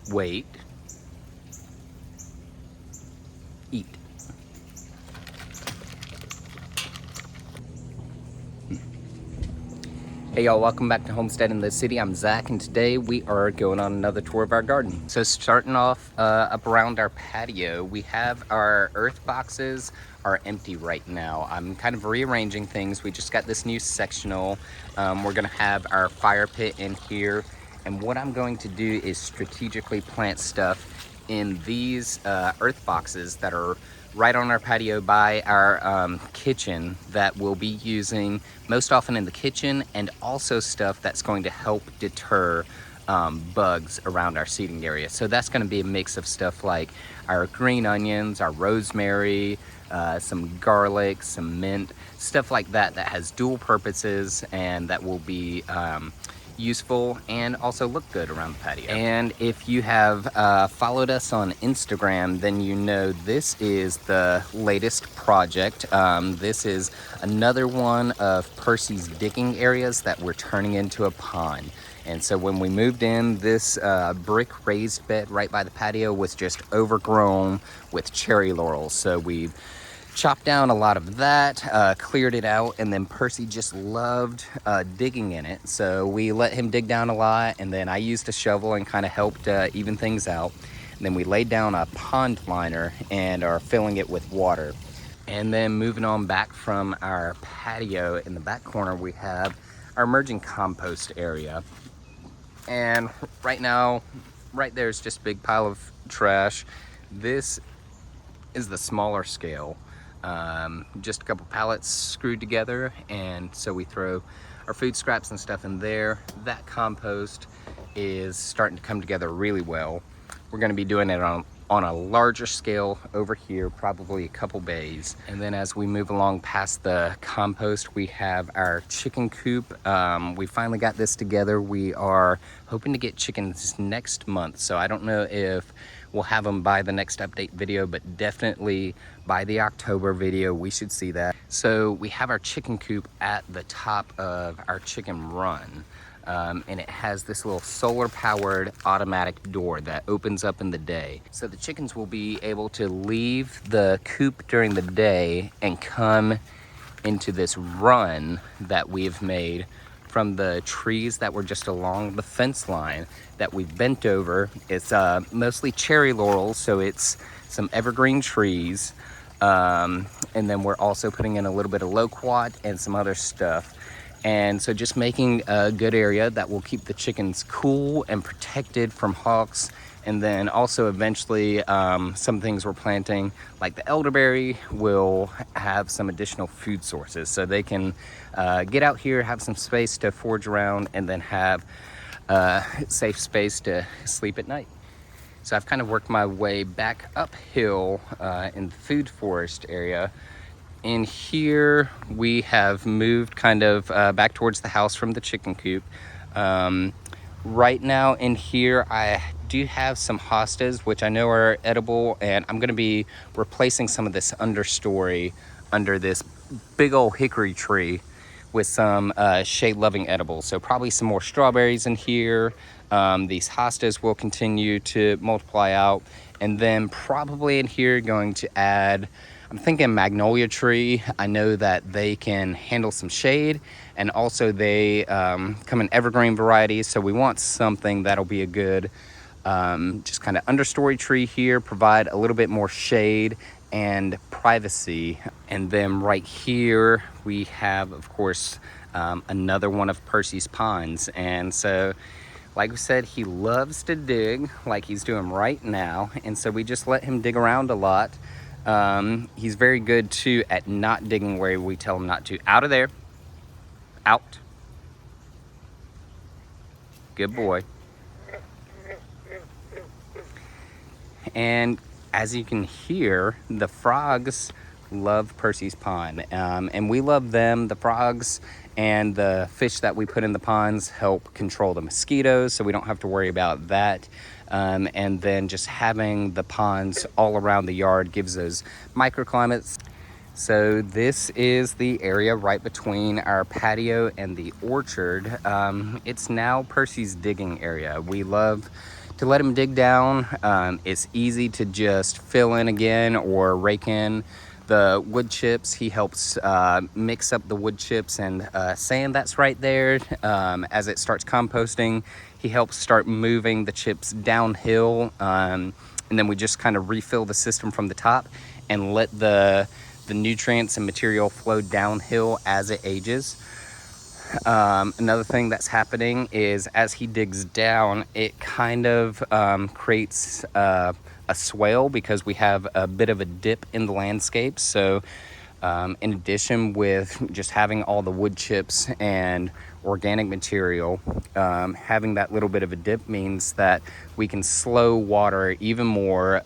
wait, eat. Hey y'all, welcome back to Homestead in the City. I'm Zach, and today we are going on another tour of our garden. So starting off up around our patio, we have our earth boxes are empty right now. I'm kind of rearranging things. We just got this new sectional. We're gonna have our fire pit in here, and what I'm going to do is strategically plant stuff in these earth boxes that are right on our patio by our kitchen that we'll be using most often in the kitchen, and also stuff that's going to help deter bugs around our seating area. So that's going to be a mix of stuff like our green onions, our rosemary, some garlic, some mint, stuff like that that has dual purposes and that will be useful and also look good around the patio. And if you have followed us on Instagram, then you know this is the latest project. This is another one of Percy's digging areas that we're turning into a pond. And so when we moved in, this brick raised bed right by the patio was just overgrown with cherry laurels. So we chopped down a lot of that, cleared it out, and then Percy just loved digging in it. So we let him dig down a lot, and then I used a shovel and kind of helped even things out. And then we laid down a pond liner and are filling it with water. And then moving on back from our patio, in the back corner, we have our emerging compost area. And right now, right there is just a big pile of trash. This is the smaller scale. Just a couple pallets screwed together, and so we throw our food scraps and stuff in there. That compost is starting to come together really well. We're going to be doing it on a larger scale over here, probably a couple bays. And then as we move along past the compost, we have our chicken coop. We finally got this together. We are hoping to get chickens next month, so I don't know if we'll have them by the next update video, but definitely by the October video, we should see that. So we have our chicken coop at the top of our chicken run. And it has this little solar powered automatic door that opens up in the day. So the chickens will be able to leave the coop during the day and come into this run that we've made from the trees that were just along the fence line that we've bent over. It's mostly cherry laurels, so it's some evergreen trees. And then we're also putting in a little bit of loquat and some other stuff. And so just making a good area that will keep the chickens cool and protected from hawks. And then also eventually some things we're planting, like the elderberry, will have some additional food sources. So they can get out here, have some space to forage around, and then have safe space to sleep at night. So I've kind of worked my way back uphill in the food forest area. In here, we have moved kind of back towards the house from the chicken coop. Right now in here, I do have some hostas, which I know are edible, and I'm gonna be replacing some of this understory under this big old hickory tree with some shade-loving edibles. So probably some more strawberries in here. These hostas will continue to multiply out. And then probably in here going to add, I'm thinking magnolia tree. I know that they can handle some shade, and also they come in evergreen varieties. So we want something that'll be a good just kind of understory tree here, provide a little bit more shade and privacy. And then right here we have, of course, another one of Percy's ponds. And so like we said, he loves to dig, like he's doing right now, and so we just let him dig around a lot. He's very good too at not digging where we tell him not to. Out of there. Out. Good boy. And as you can hear, the frogs love Percy's pond, and we love them. The frogs and the fish that we put in the ponds help control the mosquitoes, so we don't have to worry about that. And then just having the ponds all around the yard gives those microclimates. So this is the area right between our patio and the orchard. It's now Percy's digging area. We love to let them dig down. It's easy to just fill in again or rake in the wood chips. He helps mix up the wood chips and sand that's right there. As it starts composting, he helps start moving the chips downhill, and then we just kind of refill the system from the top and let the nutrients and material flow downhill as it ages. Another thing that's happening is as he digs down, it kind of creates a swale because we have a bit of a dip in the landscape. So in addition with just having all the wood chips and organic material, having that little bit of a dip means that we can slow water even more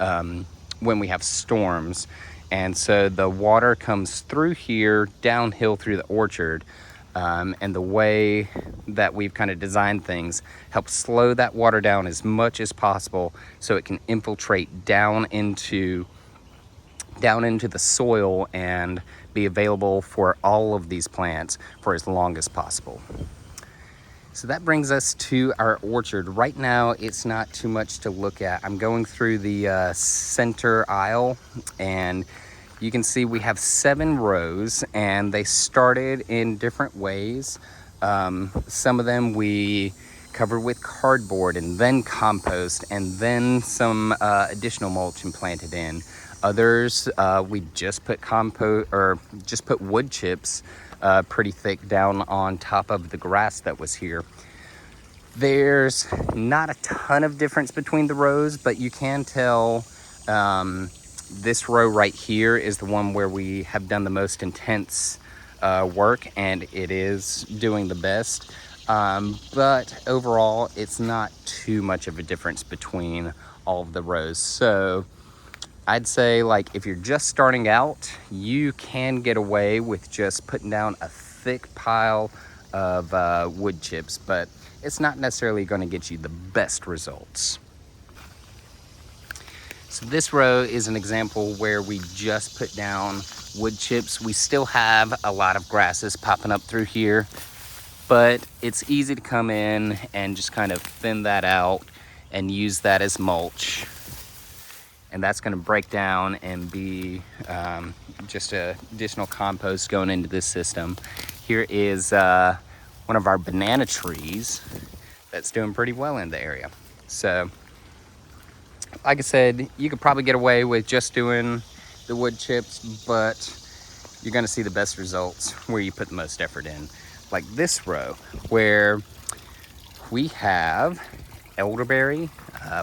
when we have storms. And so the water comes through here downhill through the orchard. And the way that we've kind of designed things helps slow that water down as much as possible so it can infiltrate down into the soil and be available for all of these plants for as long as possible. So that brings us to our orchard. Right now, it's not too much to look at. I'm going through the center aisle, and you can see we have 7 rows, and they started in different ways. Some of them we covered with cardboard and then compost and then some additional mulch and planted in. Others we just put wood chips pretty thick down on top of the grass that was here. There's not a ton of difference between the rows, but you can tell this row right here is the one where we have done the most intense work, and it is doing the best. But overall, it's not too much of a difference between all of the rows. So I'd say, like, if you're just starting out, you can get away with just putting down a thick pile of wood chips, but it's not necessarily going to get you the best results. So this row is an example where we just put down wood chips. We still have a lot of grasses popping up through here, but it's easy to come in and just kind of thin that out and use that as mulch. And that's going to break down and be just additional compost going into this system. Here is one of our banana trees that's doing pretty well in the area. So like I said, you could probably get away with just doing the wood chips, but you're going to see the best results where you put the most effort in. Like this row where we have elderberry,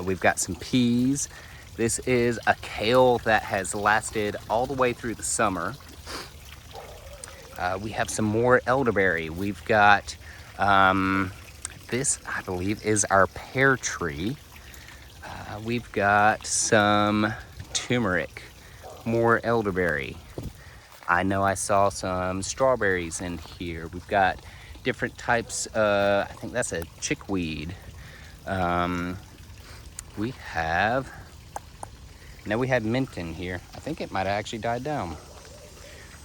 we've got some peas. This is a kale that has lasted all the way through the summer. We have some more elderberry. We've got this, I believe, is our pear tree. We've got some turmeric, more elderberry. I know I saw some strawberries in here. We've got different types, I think that's a chickweed. We had mint in here. I think it might have actually died down.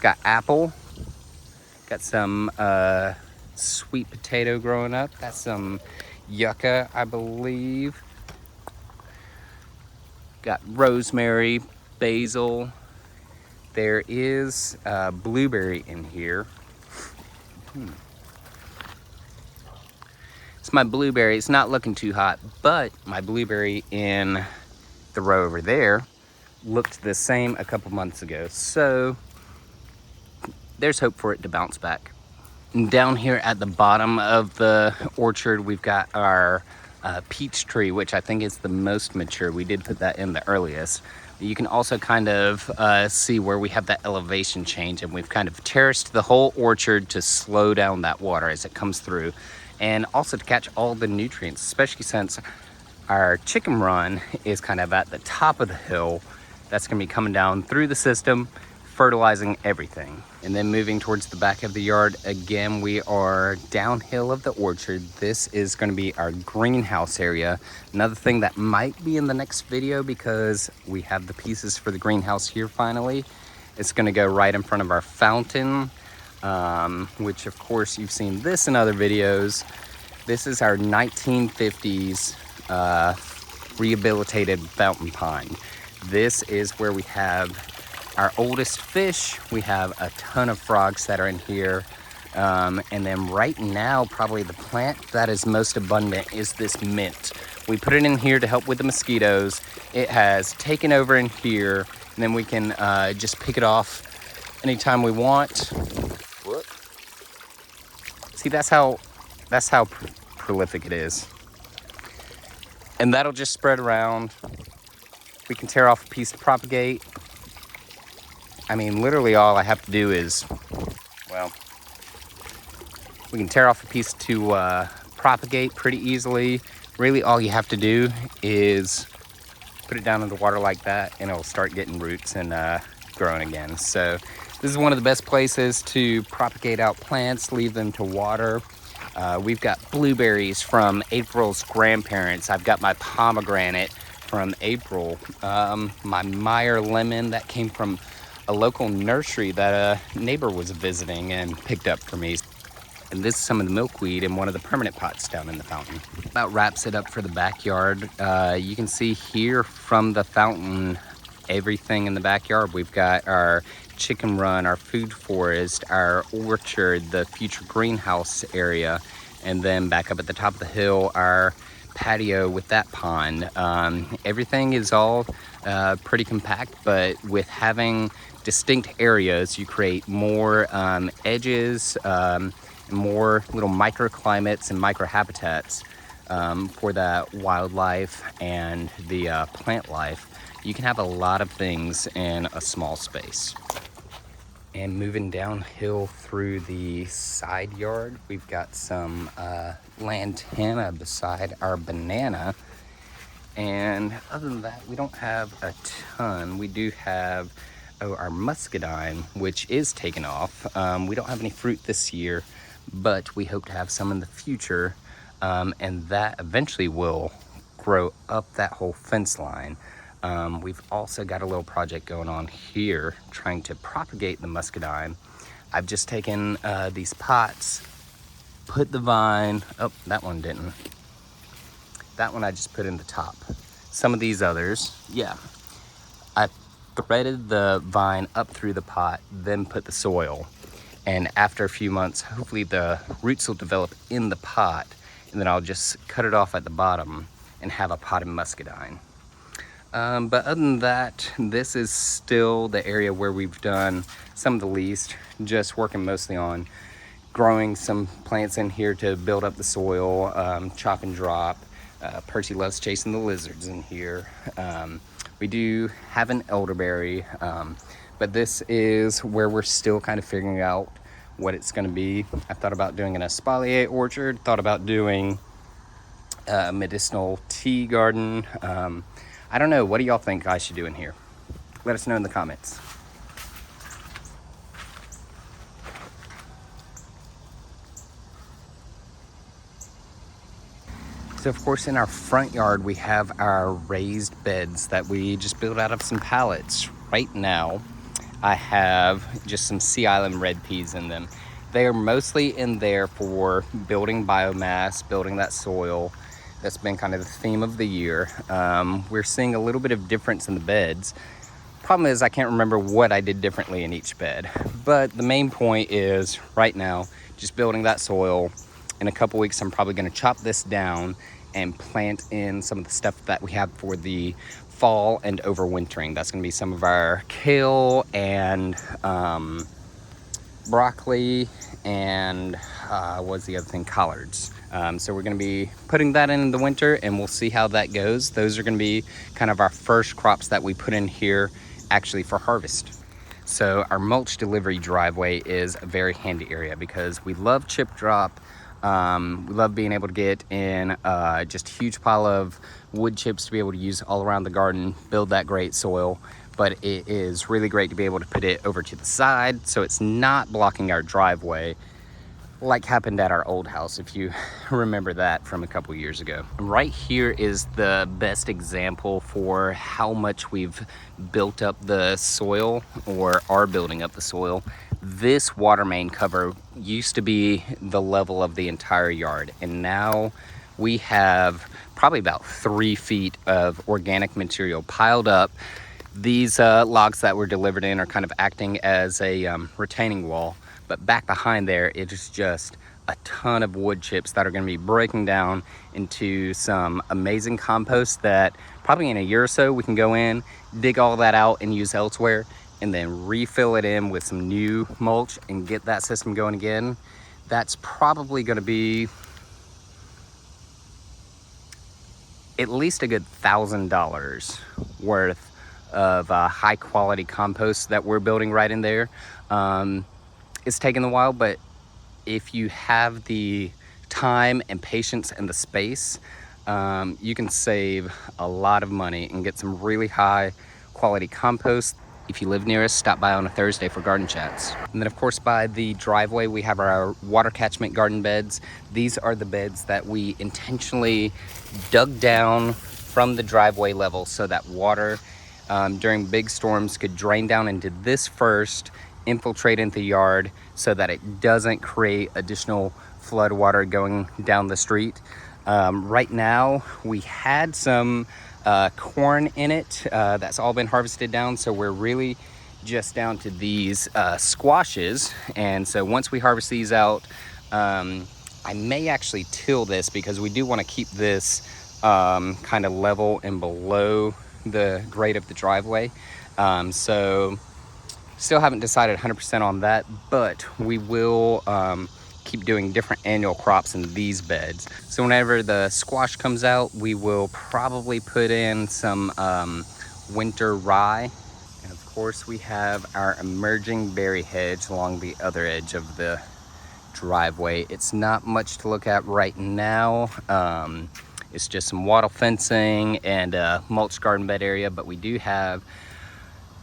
Got apple. Got some sweet potato growing up. That's some yucca, I believe. Got rosemary, basil. There is blueberry in here. It's my blueberry. It's not looking too hot, but my blueberry in the row over there looked the same a couple months ago. So there's hope for it to bounce back. And down here at the bottom of the orchard, we've got our peach tree, which I think is the most mature. We did put that in the earliest. You can also kind of see where we have that elevation change, and we've kind of terraced the whole orchard to slow down that water as it comes through, and also to catch all the nutrients, especially since our chicken run is kind of at the top of the hill. That's going to be coming down through the system, fertilizing everything. And then moving towards the back of the yard, again, we are downhill of the orchard. This is going to be our greenhouse area. Another thing that might be in the next video, because we have the pieces for the greenhouse here finally. It's going to go right in front of our fountain, which of course you've seen this in other videos. This is our 1950s rehabilitated fountain pond. This is where we have our oldest fish. We have a ton of frogs that are in here. And then right now, probably the plant that is most abundant is this mint. We put it in here to help with the mosquitoes. It has taken over in here, and then we can just pick it off anytime we want. Whoop. See, that's how prolific it is. And that'll just spread around. We can tear off a piece to propagate. I mean, literally all I have to do is, well, we can tear off a piece to propagate pretty easily. Really all you have to do is put it down in the water like that, and it'll start getting roots and growing again. So this is one of the best places to propagate out plants, leave them to water. We've got blueberries from April's grandparents. I've got my pomegranate from April. My Meyer lemon that came from a local nursery that a neighbor was visiting and picked up for me. And this is some of the milkweed in one of the permanent pots down in the fountain. About wraps it up for the backyard. You can see here from the fountain, everything in the backyard. We've got our chicken run, our food forest, our orchard, the future greenhouse area, and then back up at the top of the hill, our patio with that pond. Everything is all pretty compact, but with having distinct areas, you create more edges, more little microclimates and microhabitats for that wildlife and the plant life. You can have a lot of things in a small space. And moving downhill through the side yard, we've got some lantana beside our banana. And other than that, we don't have a ton. We do have our muscadine, which is taken off. We don't have any fruit this year, but we hope to have some in the future. And that eventually will grow up that whole fence line. We've also got a little project going on here trying to propagate the muscadine. I've just taken these pots, put the vine, oh, that one didn't. That one I just put in the top. Some of these others, yeah. I threaded the vine up through the pot, then put the soil. And after a few months, hopefully the roots will develop in the pot, and then I'll just cut it off at the bottom and have a potted muscadine. But other than that, this is still the area where we've done some of the least, just working mostly on growing some plants in here to build up the soil, chop and drop. Percy loves chasing the lizards in here. We do have an elderberry, but this is where we're still kind of figuring out what it's going to be. I thought about doing an espalier orchard, thought about doing a medicinal tea garden. I don't know. What do y'all think I should do in here? Let us know in the comments. So of course in our front yard we have our raised beds that we just built out of some pallets. Right now I have just some Sea Island red peas in them. They are mostly in there for building biomass, building that soil. That's been kind of the theme of the year. We're seeing a little bit of difference in the beds. Problem is I can't remember what I did differently in each bed. But the main point is right now, just building that soil. In a couple weeks, I'm probably gonna chop this down and plant in some of the stuff that we have for the fall and overwintering. That's gonna be some of our kale and broccoli and what's the other thing? Collards. So we're gonna be putting that in the winter and we'll see how that goes. Those are gonna be kind of our first crops that we put in here actually for harvest. So our mulch delivery driveway is a very handy area because we love chip drop. We love being able to get in just a huge pile of wood chips to be able to use all around the garden, build that great soil. But it is really great to be able to put it over to the side so it's not blocking our driveway like happened at our old house, if you remember that from a couple years ago. Right here is the best example for how much we've built up the soil or are building up the soil. This water main cover used to be the level of the entire yard, and now we have probably about 3 feet of organic material piled up. These logs that were delivered in are kind of acting as a retaining wall, but back behind there, it is just a ton of wood chips that are going to be breaking down into some amazing compost that probably in a year or so we can go in, dig all that out and use elsewhere, and then refill it in with some new mulch and get that system going again. That's probably going to be at least a good $1,000 worth of high quality compost that we're building right in there. It's taken a while, but if you have the time and patience and the space, you can save a lot of money and get some really high quality compost. If you live near us, stop by on a Thursday for garden chats. And then of course by the driveway, we have our water catchment garden beds. These are the beds that we intentionally dug down from the driveway level so that water during big storms could drain down into this first, infiltrate into the yard so that it doesn't create additional flood water going down the street. Right now we had some corn in it that's all been harvested down, so we're really just down to these squashes. And so once we harvest these out, I may actually till this because we do want to keep this kind of level and below the grade of the driveway. So still haven't decided 100% on that, but we will keep doing different annual crops in these beds. So whenever the squash comes out, we will probably put in some winter rye. And of course we have our emerging berry hedge along the other edge of the driveway. It's not much to look at right now. It's just some wattle fencing and a mulch garden bed area, but we do have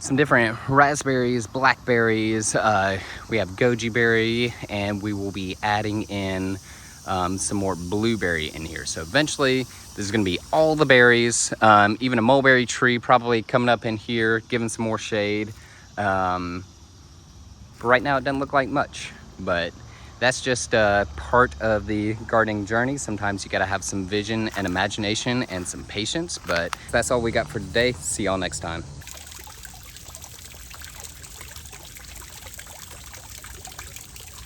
some different raspberries, blackberries, we have goji berry, and we will be adding in some more blueberry in here. So eventually this is going to be all the berries, even a mulberry tree probably coming up in here, giving some more shade. Right now it doesn't look like much, but that's just part of the gardening journey. Sometimes you got to have some vision and imagination and some patience, but that's all we got for today. See y'all next time.